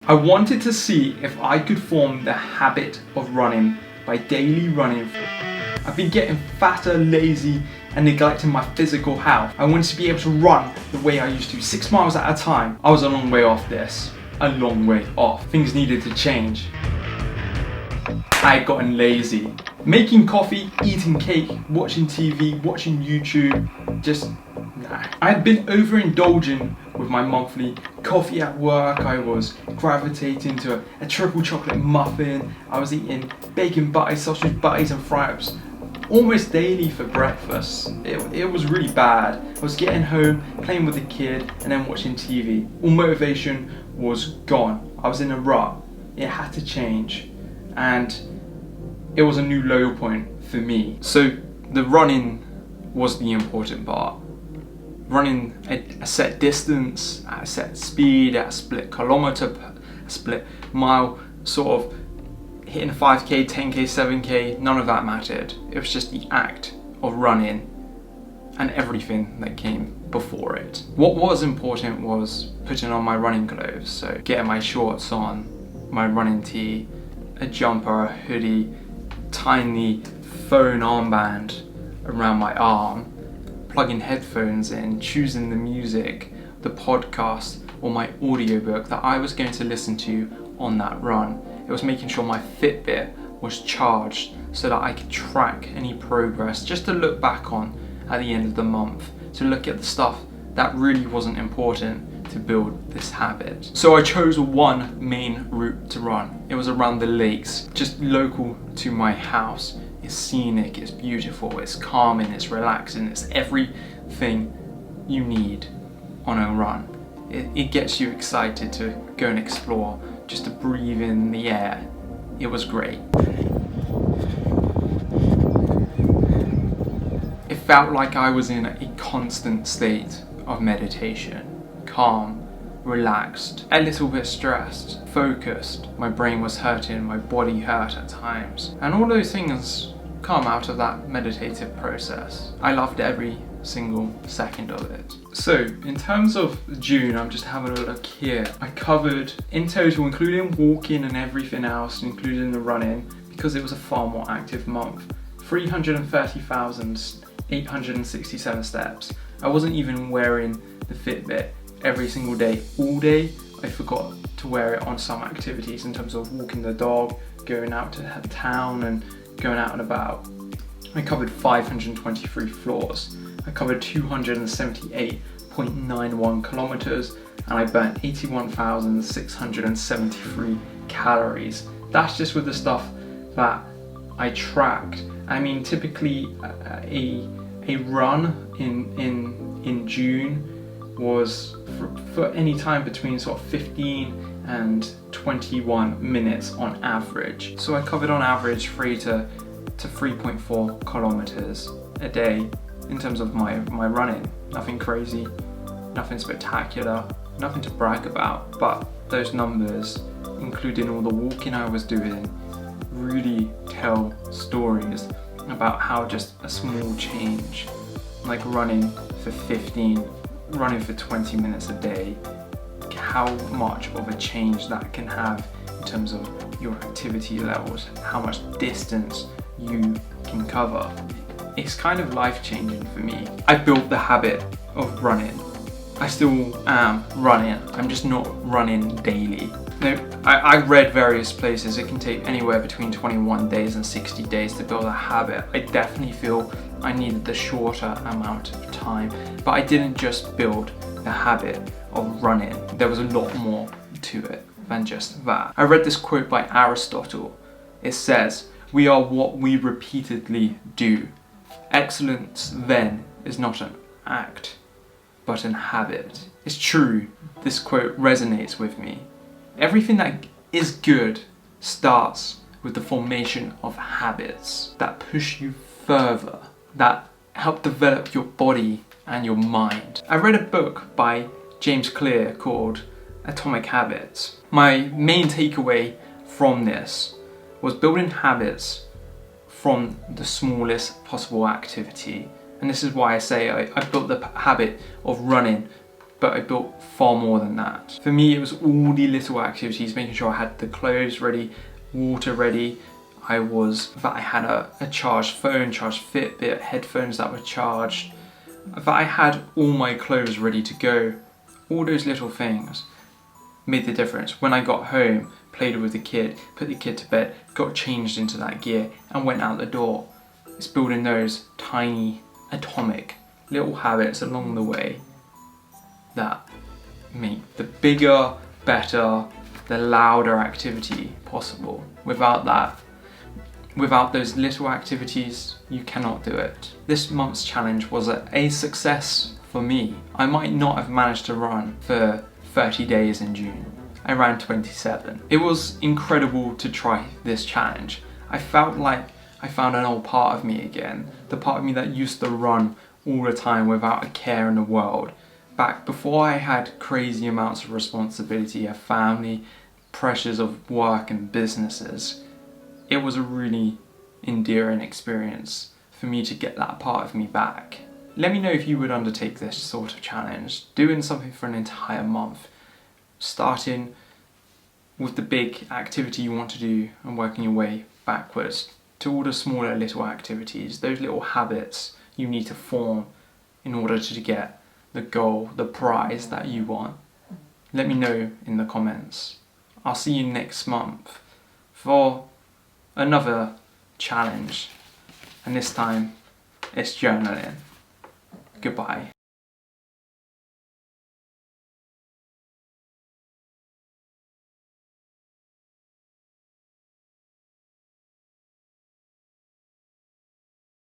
I wanted to see if I could form the habit of running by daily running. I've been getting fatter, lazy, and neglecting my physical health. I wanted to be able to run the way I used to, 6 miles at a time. I was a long way off this, a long way off. Things needed to change. I had gotten lazy. Making coffee, eating cake, watching TV, watching YouTube, just nah. I had been overindulging with my monthly coffee at work. I was gravitating to a triple chocolate muffin. I was eating bacon butties, sausage butties and fry-ups almost daily for breakfast. It was really bad. I was getting home, playing with the kid, and then watching TV. All motivation was gone. I was in a rut. It had to change. And it was a new low point for me. So the running was the important part. Running a set distance, at a set speed, at a split kilometer, a split mile, sort of hitting 5k, 10k, 7k, none of that mattered. It was just the act of running and everything that came before it. What was important was putting on my running clothes, so getting my shorts on, my running tee, a jumper, a hoodie, tiny phone armband around my arm, plugging headphones in, choosing the music, the podcast or my audiobook that I was going to listen to on that run. It was making sure my Fitbit was charged so that I could track any progress, just to look back on at the end of the month, to look at the stuff that really wasn't important to build this habit. So I chose one main route to run. It was around the lakes, just local to my house. It's scenic, it's beautiful, it's calming, it's relaxing, it's everything you need on a run. It gets you excited to go and explore, just to breathe in the air. It was great. It felt like I was in a constant state of meditation. Calm, relaxed, a little bit stressed, focused. My brain was hurting, my body hurt at times. And all those things come out of that meditative process. I loved every single second of it. So in terms of June, I'm just having a look here. I covered in total, including walking and everything else, including the running, because it was a far more active month, 330,867 steps. I wasn't even wearing the Fitbit every single day, all day. I forgot to wear it on some activities in terms of walking the dog, going out to town and going out and about. I covered 523 floors. I covered 278.91 kilometers and I burnt 81,673 calories. That's just with the stuff that I tracked. I mean, typically a run in June was for any time between sort of 15 and 21 minutes on average. So I covered on average 3 to 3.4 kilometers a day in terms of my running. Nothing crazy, nothing spectacular, nothing to brag about, but those numbers, including all the walking I was doing, really tell stories about how just a small change, like running for 15, running for 20 minutes a day, how much of a change that can have in terms of your activity levels, how much distance you can cover. It's kind of life-changing for me. I built the habit of running. I still am running, I'm just not running daily. Now, I read various places it can take anywhere between 21 days and 60 days to build a habit. I definitely feel I needed the shorter amount of time, but I didn't just build the habit of running. There was a lot more to it than just that. I read this quote by Aristotle. It says, "We are what we repeatedly do. Excellence then is not an act, but an habit." It's true, this quote resonates with me. Everything that is good starts with the formation of habits that push you further, that help develop your body and your mind. I read a book by James Clear called Atomic Habits. My main takeaway from this was building habits from the smallest possible activity. And this is why I say I built the habit of running but I built far more than that. For me, it was all the little activities, making sure I had the clothes ready, water ready. That I had a charged phone, charged Fitbit, headphones that were charged, that I had all my clothes ready to go. All those little things made the difference. When I got home, played with the kid, put the kid to bed, got changed into that gear and went out the door. It's building those tiny, atomic little habits along the way that make the bigger, better, the louder activity possible. Without those little activities, you cannot do it. This month's challenge was a success for me. I might not have managed to run for 30 days in June. I ran 27. It was incredible to try this challenge. I felt like I found an old part of me again, the part of me that used to run all the time without a care in the world. Back before I had crazy amounts of responsibility, a family, pressures of work and businesses. It was a really endearing experience for me to get that part of me back. Let me know if you would undertake this sort of challenge, doing something for an entire month, starting with the big activity you want to do and working your way backwards to all the smaller little activities, those little habits you need to form in order to get the goal, the prize that you want. Let me know in the comments. I'll see you next month for another challenge, and this time it's journaling. Goodbye.